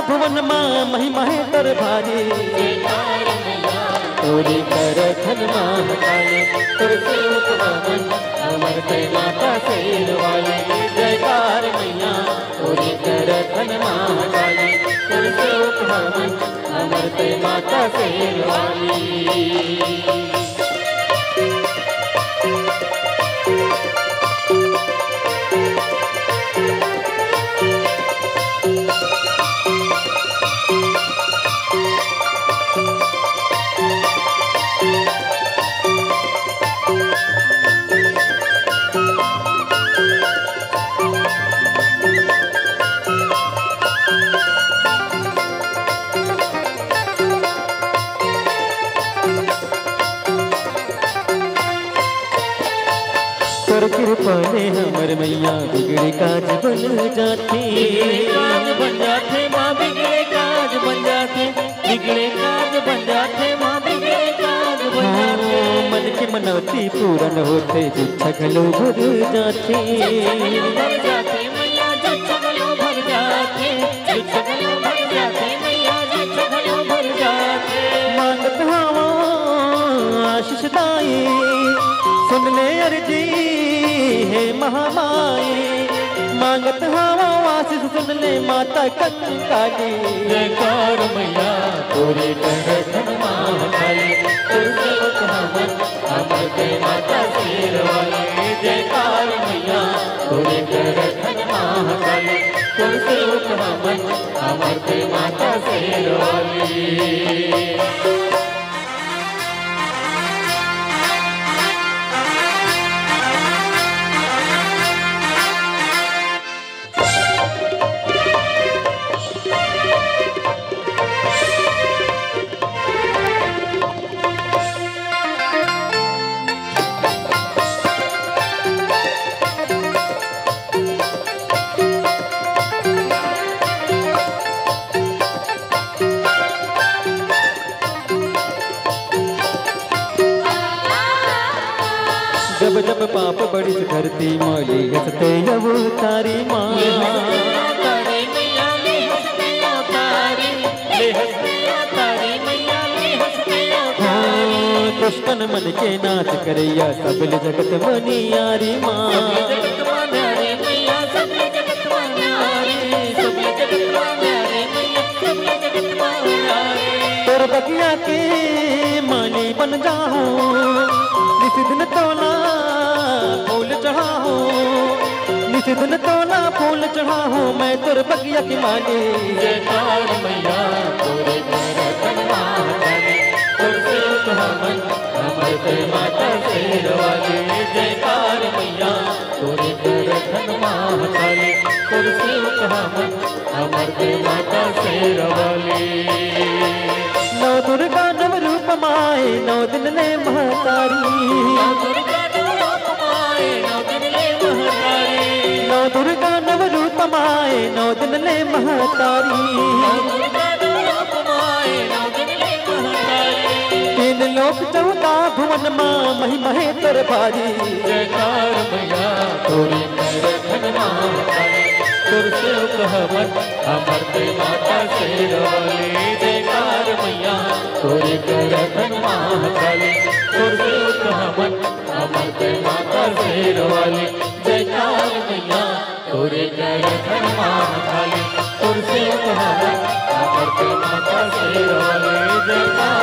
भुवन माँ महिमा है तर भारी तोरी कर धन महाकाली तुरसे उपवन अमर ते माता शेर वाली जयकार मैया तोरी कर धन महाकाली तुरसे उपवन अमर ते माता शेर वाली। कृपा ने हमर मैया बिगड़े काज बन जाते माँ बिगड़े काज बन जाते बिगड़े काज बन जाते माँ बिगड़े काज बन जाते मन की मनौती पूर्ण होते जो छगलो भर जाते मैया जो छगलो भर जाते जो छगलो भर जाते मैया जो छगलो भर जाते मांगत हवा आशीष दाई सुन ले अर्जी हे महामाई मांगत हवा आशीष सुन ले माता कंकाली जयकार मैया तोरे कर धन महाकाली तुरसे उपवन अमर ते माता शेर वाली जयकार मैया तोरे कर धन महाकाली तुरसे उपवन अमर ते माता शेर वाली। जब जब पाप बड़ी धरती मौली हंसते जब तारी माँ दुष्टन मन के नाच करैया सबल जगत मनियारी माँ तोर बगिया के माली बन जाऊं निस दिन तोला फूल चढ़ाऊं निस दिन तोला फूल चढ़ाऊं मैं तोर बगिया की माली जयकार मैया तोरे तुरसे उपवन अमर ते माता शेर वाली जयकार मैया तोरे कर धन महाकाली तुरसे उपवन अमर ते माता शेर वाली। नौ दुर्गा नव रूप माए नौ दिन ले महतारी नौ दुर्गा नव रूप माए नौ दिन ले महतारी नौ दुर्गा नव रूप माए नौ दिन ले महतारी तीन लोक चौथा भुवन माँ महिमा है तर भारी जयकार मैया तोरे कर धन महाकाली तुरसे उपवन अमर ते माता शेर वाली जयकार मैया तोरे कर धन महाकाली तुरसे उपवन अमर ते माता शेर वाली जयकार मैया तोरे कर धन महाकाली तुरसे उपवन अमर ते माता शेर वाली जयकार